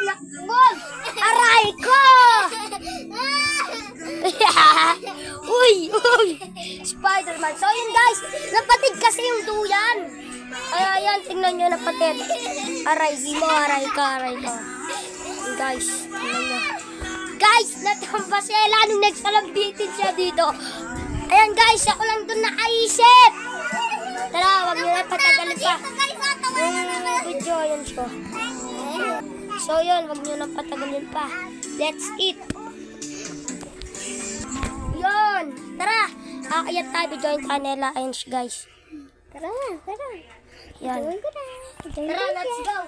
Nakbog! Aray ko! Uy! Spider-Man. So yun guys, napatid kasi yung duyan. Ayan, tingnan nyo napatid. Aray ka. Guys, tingnan nyo. Guys, natumba si Ella nung nagsalambitin siya dito. Ayan guys, ako lang dun nakaisip. Tara, wag nyo na patagalin pa. Yung video, yun siya. So yun, wag nyo na patagalin pa. Let's eat. Yun, tara. Akayat tayo, join kanela. Ayun siya guys. Tara. Yan. Tara, let's go.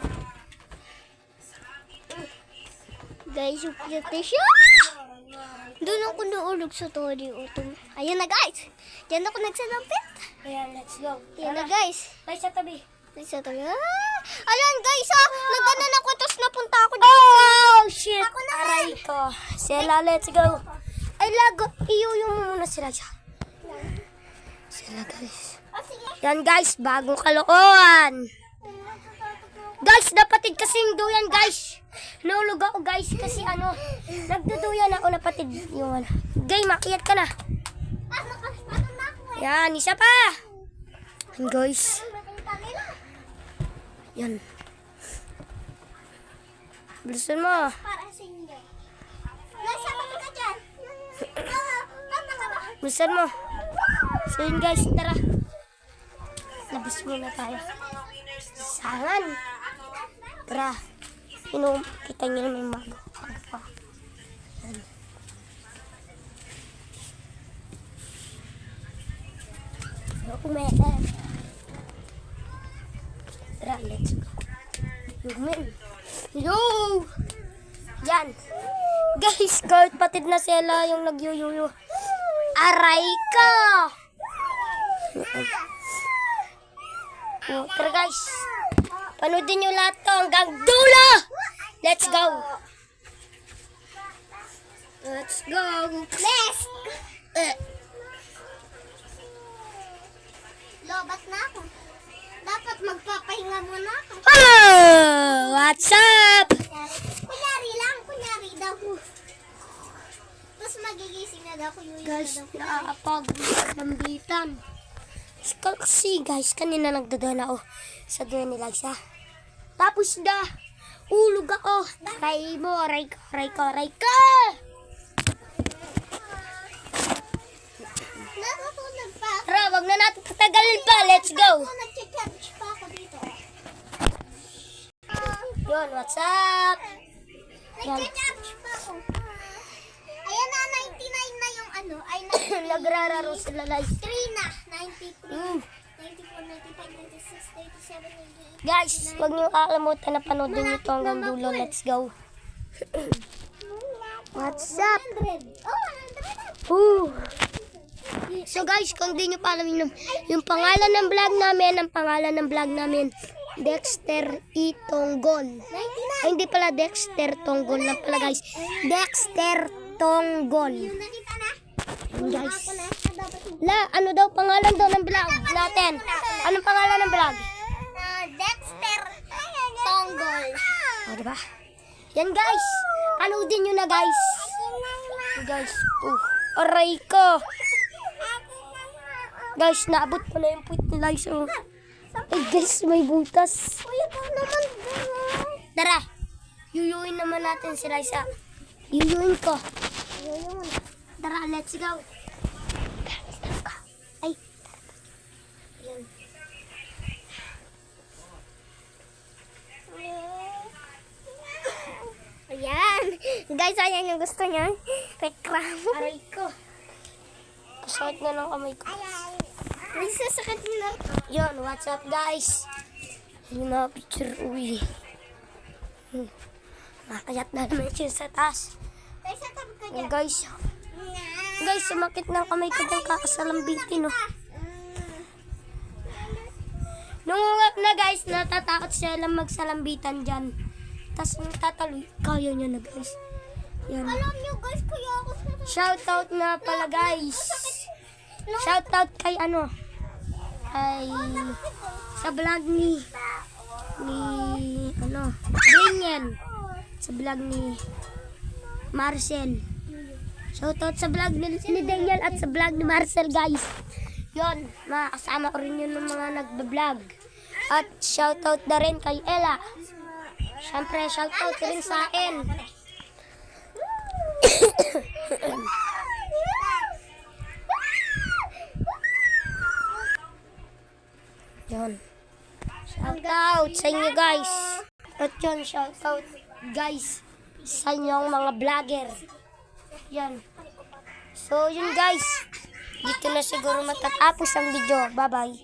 Guys, yung cute siya. Doon ako naulog sa Tori Utong. Ayan na guys. Diyan ako nagsalampit. Ayan, let's go. Ayan na guys. Tayo sa tabi. Ayan guys naganan ako tapos napunta ako dito. Oh, shit. Ako na. Aray ko. Sela, let's go. Ay, lago. Iyuyong mo muna sila dyan. Sila guys. Yan guys, bagong kalokohan. Guys, napatid kasi yung duyan guys. Naulog ako guys kasi nagduduyan ako napatid yung Gay, makiyat ka na. Yan, isa pa. Yan guys. Yan. Bilisan mo. Para sa inyo. Nasa ka dyan. Tama ka ba? Bilisan mo. So yun guys, tara. Labas muna tayo. Sangan. Tara. Kita nyo na may mago. Yan. Tara, let's go. Yo! Yan. Guys, kahit patid na sila yung nagyuyuyo. Aray ka! Tara guys. Panoodin nyo lahat to hanggang dulo! Let's go! Let's go! Best! Lobat na ako. Dapat magpapahinga muna ako. Oh! What's up? Kunyari daw. Tapos magigising na daw ako. Guys, nakakapag-lambitan. Kasi guys, kanina nagdadala ako sa duyan ni Liza. Tapos ulog ako. Aray mo, aray ka. Natutulog pa ako. Tara, wag na natin patagalin pa. Let's go. Nag-charge pa ako dito. Yun, what's up? Yan. Nag-charge pa ako. Ayan na, 99 na yung ay Nagrararo sila Liza. 93 na. 93, 94, 95, 96, 97, 98. Guys, wag niyo kakalimutan na panoodin nyo to hanggang dulo. Let's go. What's up? 100. Oh, 100. Ooh. So guys, kung di nyo pa alam yung pangalan ng vlog namin, Dexter E. Tonggol. 99. Ay, hindi pala Dexter Tonggol lang pala guys. Dexter Tonggol. Yung nakita na? Yan, guys. Ako na. Ano daw pangalan daw ng vlog natin? Anong pangalan ng vlog? Dexter Tonggol. O, diba? Yan guys. Panoodin nyo na guys. Guys. Aray ko. Guys, naabot pa na yung puwit ni Liza. Ay guys, may butas. Kuya ko naman. Tara. Yuyuin naman natin si Liza. Yuyuin ko. Tara, let's go. Ay. Yan. Ayan. Guys, ayan yung gusto niya. Pekram. Aray ko. Kasakit na lang kamay ko. Ay, sasakit na. Yun, what's up guys? Yun na, picture uwi. Makayat na naman siya sa taas. Ay, sa tabi ka Yan dyan. guys. Guys, sumakit na kamay ko dyan kakasalambitin. Nung na guys, natatakot siya lang magsalambitan dyan. Tapos nung tataloy, kaya niya na guys. Yan. Alam niyo guys, kaya ako sa Shoutout nga pala guys. Shoutout kay ay sa vlog ni Daniel. sa vlog ni Marcel. Shoutout sa vlog ni Daniel at sa vlog ni Marcel, guys. Yon, makakasama ko rin yun ng mga nagbablog. At shoutout na rin kay Ella. Siyempre, shoutout rin sa akin. Yon. Shoutout sa inyo, guys. At yun, shoutout, guys, sa inyong mga vlogger. Yan. So, yun, guys. Dito na siguro matatapos ang video. Bye-bye.